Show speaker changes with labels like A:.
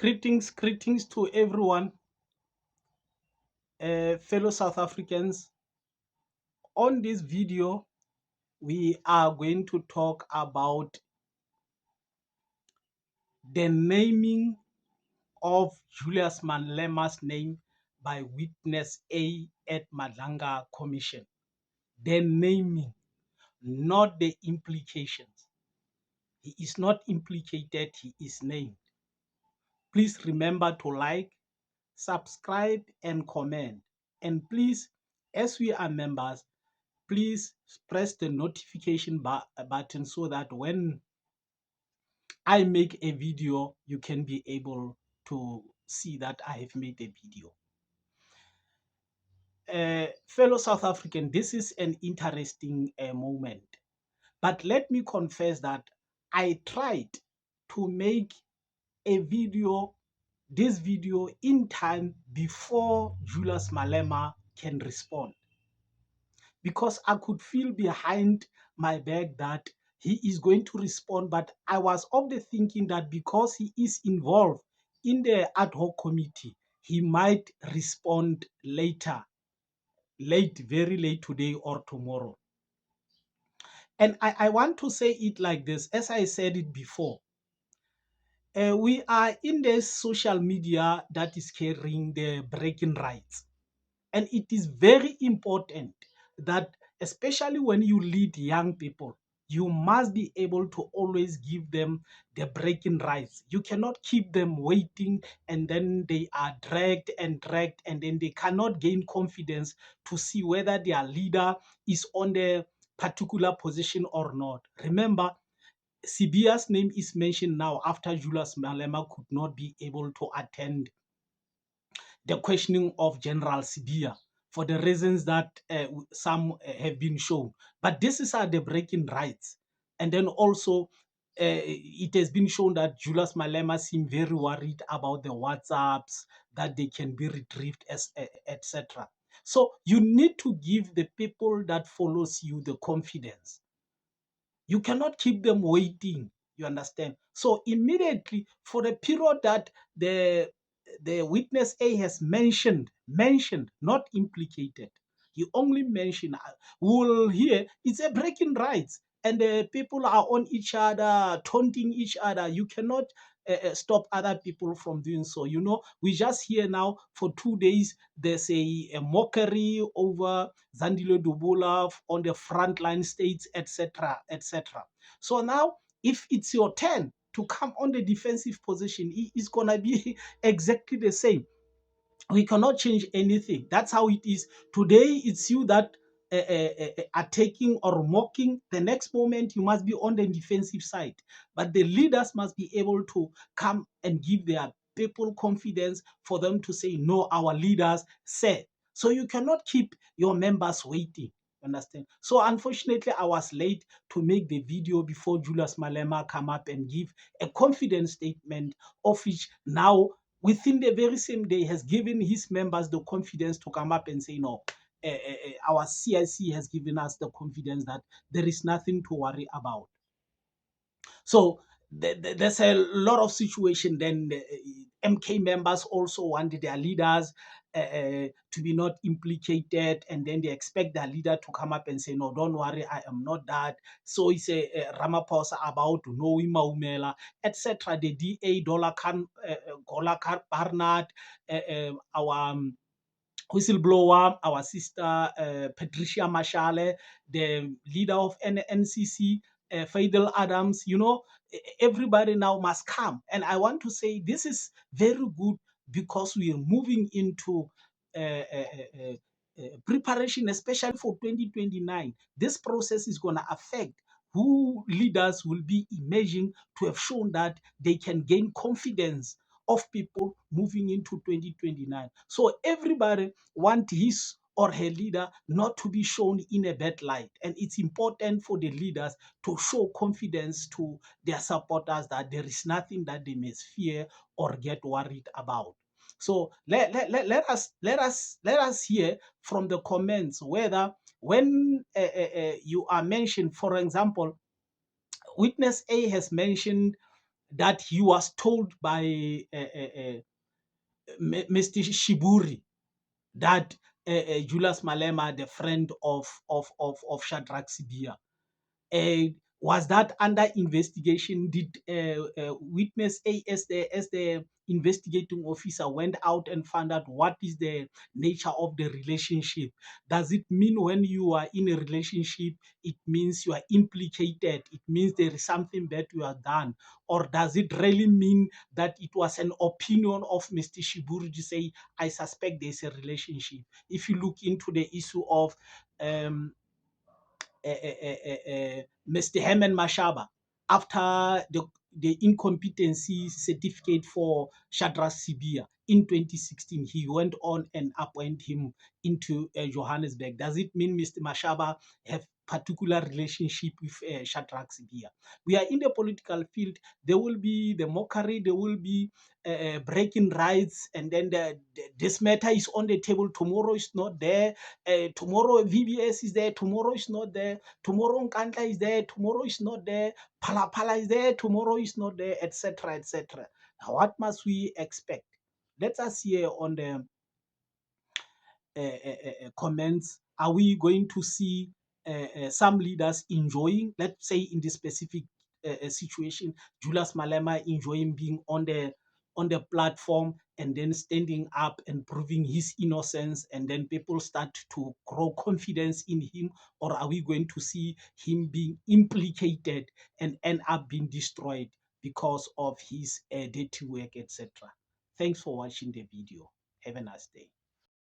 A: Greetings to everyone, fellow South Africans. On this video, we are going to talk about the naming of Julius Malema's name by Witness A at Madlanga Commission. The naming, not the implications. He is not implicated, he is named. Please remember to like, subscribe, and comment. And please, as we are members, please press the notification button so that when I make a video, you can be able to see that I have made a video. Fellow South African, this is an interesting moment. But let me confess that I tried to make a video, this video in time before Julius Malema can respond. Because I could feel behind my back that he is going to respond, but I was of the thinking that because he is involved in the ad hoc committee, he might respond later, very late today or tomorrow. And I want to say it like this, as I said it before. We are in the social media that is carrying the breaking rights. And it is very important that, especially when you lead young people, you must be able to always give them the breaking rights. You cannot keep them waiting and then they are dragged, and then they cannot gain confidence to see whether their leader is on the particular position or not. Remember, Sibia's name is mentioned now after Julius Malema could not be able to attend the questioning of General Sibia for the reasons that some have been shown. But this is the breaking rights. And then also, it has been shown that Julius Malema seemed very worried about the WhatsApps, that they can be retrieved, etc. So you need to give the people that follows you the confidence. You cannot keep them waiting, you understand? So immediately, for the period that the witness A has mentioned, not implicated, he only mentioned, will hear it's a breaking rights, and the people are on each other, taunting each other. You cannot stop other people from doing so. You know, we just hear now for 2 days there's a mockery over Zandile Dubula on the frontline states, etc., etc. So now, if it's your turn to come on the defensive position, it's gonna be exactly the same. We cannot change anything. That's how it is. Today, it's you that are taking or mocking. The next moment, you must be on the defensive side. But the leaders must be able to come and give their people confidence for them to say, no, our leaders said. So you cannot keep your members waiting. Understand? So unfortunately, I was late to make the video before Julius Malema come up and give a confidence statement, of which now within the very same day has given his members the confidence to come up and say, no, our CIC has given us the confidence that there is nothing to worry about. So there's a lot of situation. Then MK members also want their leaders to be not implicated, and then they expect their leader to come up and say, no, don't worry, I am not that. So it's a Ramaphosa about Noe Maumela, etc. The DA, Golakar Barnard, our whistleblower, our sister Patricia Mashale, the leader of NCC, Faidal Adams, you know, everybody now must come. And I want to say this is very good because we are moving into preparation, especially for 2029. This process is going to affect who leaders will be emerging to have shown that they can gain confidence of people moving into 2029. So everybody want his or her leader not to be shown in a bad light. And it's important for the leaders to show confidence to their supporters that there is nothing that they must fear or get worried about. So let us hear from the comments whether when you are mentioned, for example, witness A has mentioned that he was told by Mr. Shiburi that Julius Malema, the friend of Shadrach Sibia, uh, was that under investigation? Did witness A, as the investigating officer, went out and found out what is the nature of the relationship? Does it mean when you are in a relationship, it means you are implicated? It means there is something that you have done? Or does it really mean that it was an opinion of Mr. Shiburu to say, I suspect there's a relationship? If you look into the issue of um, Mr. Herman Mashaba, after the incompetency certificate for Shadrach Sibia in 2016, he went on and appointed him into Johannesburg. Does it mean Mr. Mashaba have particular relationship with Shadrach Sibia? We are in the political field. There will be the mockery, there will be breaking rights, and then this matter is on the table. Tomorrow is not there. Tomorrow VBS is there. Tomorrow is not there. Tomorrow Nkandla is there. Tomorrow is not there. Pala Pala is there. Tomorrow is not there, etc., etc. What must we expect? Let us hear on the comments. Are we going to see some leaders enjoying, let's say in this specific situation, Julius Malema enjoying being on the platform and then standing up and proving his innocence, and then people start to grow confidence in him? Or are we going to see him being implicated and end up being destroyed because of his dirty work, etc.? Thanks for watching the video. Have a nice day.